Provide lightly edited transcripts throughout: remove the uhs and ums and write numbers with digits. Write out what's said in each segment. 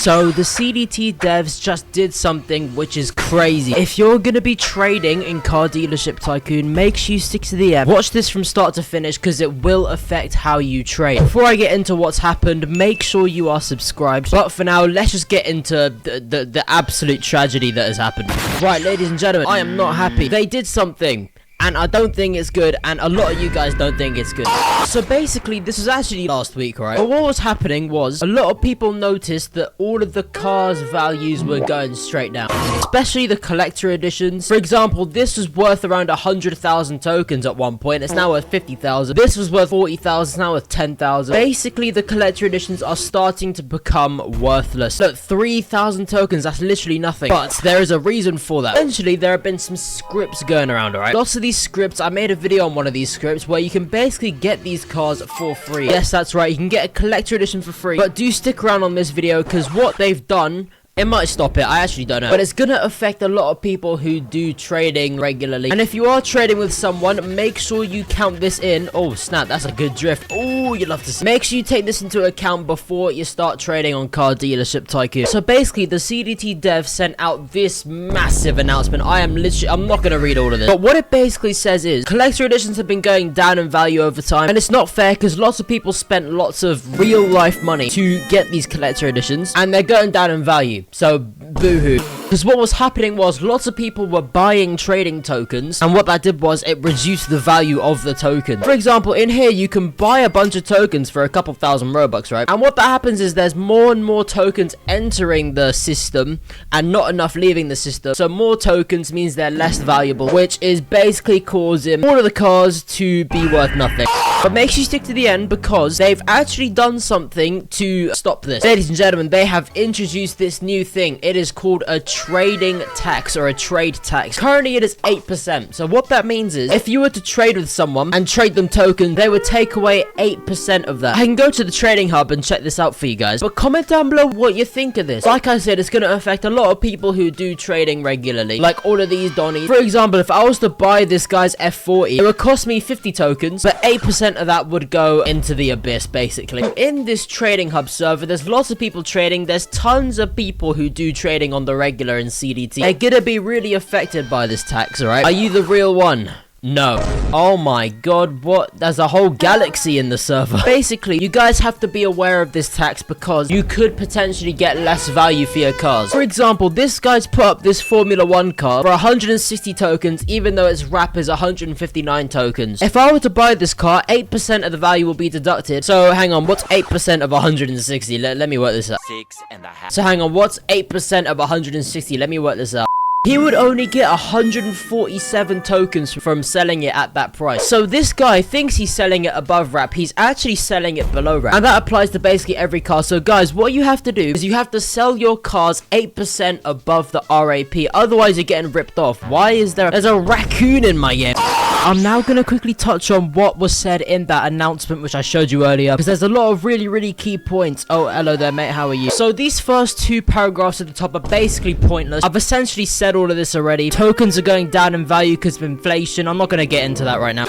So the CDT devs just did something which is crazy. If you're gonna be trading in Car Dealership Tycoon, make sure you stick to the end. Watch this from start to finish because it will affect how you trade. Before I get into what's happened, make sure you are subscribed. But for now, let's just get into the absolute tragedy that has happened. Right, ladies and gentlemen, I am not happy. They did something, and I don't think it's good, and a lot of you guys don't think it's good. So basically, this was actually last week, right? But what was happening was, a lot of people noticed that all of the cars' values were going straight down. Especially the collector editions. For example, this was worth around 100,000 tokens at one point. It's now worth 50,000. This was worth 40,000. It's now worth 10,000. Basically, the collector editions are starting to become worthless. Look, 3,000 tokens, that's literally nothing. But there is a reason for that. Essentially, there have been some scripts going around, alright? Lots of these scripts, I made a video on one of these scripts where you can basically get these cars for free. Yes, that's right, you can get a collector edition for free. But do stick around on this video because what they've done, it might stop it, I actually don't know. But it's gonna affect a lot of people who do trading regularly. And if you are trading with someone, make sure you count this in. Oh snap, that's a good drift. Oh, you love to see. Make sure you take this into account before you start trading on Car Dealership Tycoon. So basically, the CDT dev sent out this massive announcement. I'm not gonna read all of this. But what it basically says is, collector editions have been going down in value over time. And it's not fair because lots of people spent lots of real life money to get these collector editions. And they're going down in value. So, boo-hoo. Because what was happening was lots of people were buying trading tokens, and what that did was it reduced the value of the token. For example, in here you can buy a bunch of tokens for a couple thousand Robux, right? And what that happens is there's more and more tokens entering the system and not enough leaving the system. So more tokens means they're less valuable, which is basically causing all of the cars to be worth nothing. But make sure you stick to the end because they've actually done something to stop this. Ladies and gentlemen, they have introduced this new thing. It is called a trading tax or a trade tax. Currently it is 8%. So what that means is if you were to trade with someone and trade them tokens, they would take away 8% of that. I can go to the trading hub and check this out for you guys, but comment down below what you think of this. Like I said, it's going to affect a lot of people who do trading regularly, like all of these Donnies. For example, if I was to buy this guy's F40, it would cost me 50 tokens, but 8% of that would go into the abyss, basically. In this trading hub server, there's lots of people trading. There's tons of people who do trading on the regular in CDT. They're gonna be really affected by this tax, alright? Are you the real one? No. Oh my god, what? There's a whole galaxy in the server. Basically, you guys have to be aware of this tax because you could potentially get less value for your cars. For example, this guy's put up this Formula 1 car for 160 tokens, even though its wrap is 159 tokens. If I were to buy this car, 8% of the value will be deducted. So, hang on, what's 8% of 160? Let me work this out. 6.5. So, hang on, what's 8% of 160? Let me work this out. He would only get 147 tokens from selling it at that price. So this guy thinks he's selling it above wrap. He's actually selling it below wrap. And that applies to basically every car. So guys, what you have to do is you have to sell your cars 8% above the RAP. Otherwise, you're getting ripped off. Why is there's a raccoon in my game? I'm now going to quickly touch on what was said in that announcement which I showed you earlier, because there's a lot of really key points. Oh, hello there, mate. How are you? So these first two paragraphs at the top are basically pointless. I've essentially said all of this already. Tokens are going down in value because of inflation. I'm not going to get into that right now.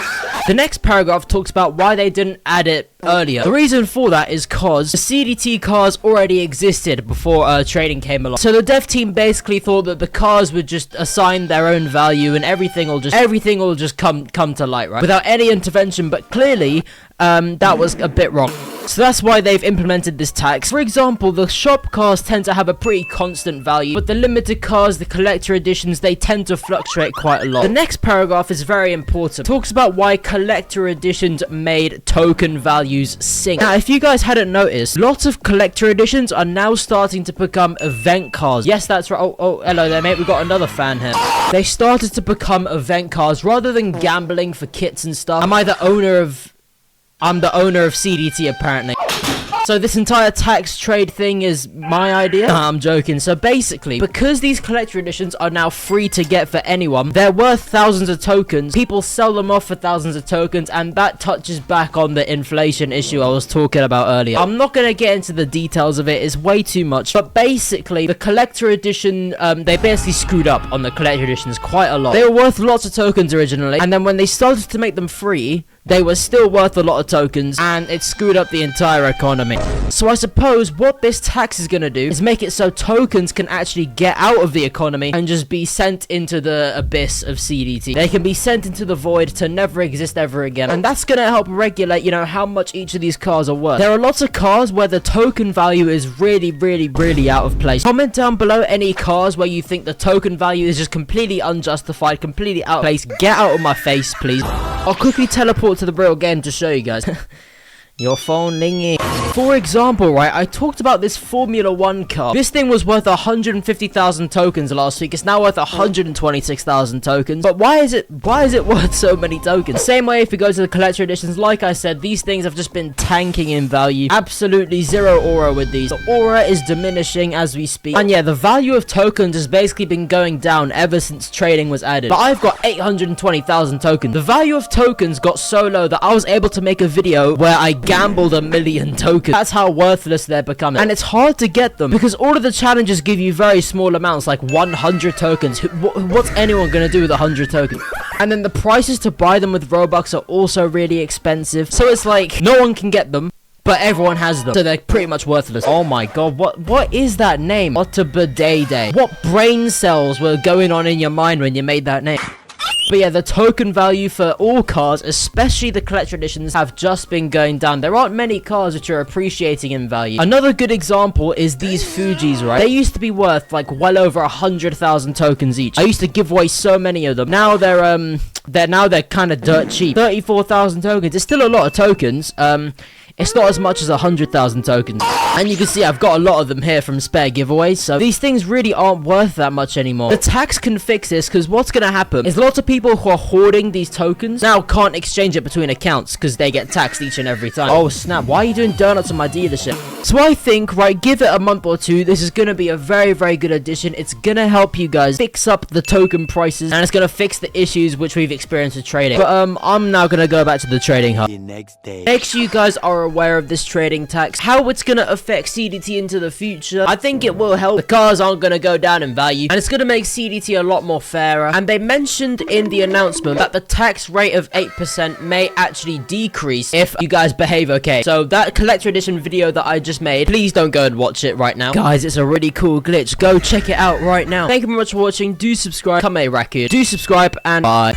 The next paragraph talks about why they didn't add it earlier. The reason for that is because the CDT cars already existed before trading came along. So the dev team basically thought that the cars would just assign their own value and everything will just come to light, right? Without any intervention, but clearly that was a bit wrong. So that's why they've implemented this tax. For example, the shop cars tend to have a pretty constant value, but the limited cars, the collector editions, they tend to fluctuate quite a lot. The next paragraph is very important. It talks about why collector editions made token values sink. Now, if you guys hadn't noticed, lots of collector editions are now starting to become event cars. Yes, that's right. Oh, hello there, mate. We've got another fan here. They started to become event cars rather than gambling for kits and stuff. I'm the owner of CDT, apparently. So this entire tax trade thing is my idea? Nah, I'm joking. So basically, because these collector editions are now free to get for anyone, they're worth thousands of tokens. People sell them off for thousands of tokens, and that touches back on the inflation issue I was talking about earlier. I'm not going to get into the details of it. It's way too much. But basically, the collector edition, they basically screwed up on the collector editions quite a lot. They were worth lots of tokens originally, and then when they started to make them free, they were still worth a lot of tokens, and it screwed up the entire economy. So I suppose what this tax is gonna do is make it so tokens can actually get out of the economy and just be sent into the abyss of CDT. They can be sent into the void to never exist ever again, and that's gonna help regulate, you know, how much each of these cars are worth. There are lots of cars where the token value is really out of place. Comment down below any cars where you think the token value is just completely unjustified, completely out of place. Get out of my face, please. I'll quickly teleport to the real game to show you guys. Your phone ringing. For example, right, I talked about this Formula 1 car. This thing was worth 150,000 tokens last week. It's now worth 126,000 tokens. But why is it worth so many tokens? Same way if we go to the collector editions, like I said, these things have just been tanking in value. Absolutely zero aura with these. The aura is diminishing as we speak. And yeah, the value of tokens has basically been going down ever since trading was added. But I've got 820,000 tokens. The value of tokens got so low that I was able to make a video where I gambled 1 million tokens. That's how worthless they're becoming. And it's hard to get them because all of the challenges give you very small amounts, like 100 tokens. What's anyone gonna do with 100 tokens? And then the prices to buy them with Robux are also really expensive. So it's like no one can get them, but everyone has them, so they're pretty much worthless. Oh my god, what is that name? Otabadede. What brain cells were going on in your mind when you made that name? But yeah, the token value for all cars, especially the collector editions, have just been going down. There aren't many cars which are appreciating in value. Another good example is these Fujis, right? They used to be worth like well over 100,000 tokens each. I used to give away so many of them. Now they're kind of dirt cheap. 34,000 tokens. It's still a lot of tokens. It's not as much as 100,000 tokens. And you can see I've got a lot of them here from spare giveaways. So these things really aren't worth that much anymore. The tax can fix this because what's going to happen is lots of people who are hoarding these tokens now can't exchange it between accounts because they get taxed each and every time. Oh snap, why are you doing donuts on my dealership? So I think, right, give it a month or two. This is going to be a very good addition. It's going to help you guys fix up the token prices, and it's going to fix the issues which we've experienced with trading. But I'm now going to go back to the trading hub. Make sure you guys are aware of this trading tax, how it's going to affect CDT into the future. I think it will help. The cars aren't going to go down in value, and it's going to make CDT a lot more fairer. And they mentioned in the announcement that the tax rate of 8% may actually decrease if you guys behave okay. So that collector edition video that I just made, please don't go and watch it right now. Guys, it's a really cool glitch. Go check it out right now. Thank you very much for watching. Do subscribe. Come a raccoon. Do subscribe, and bye.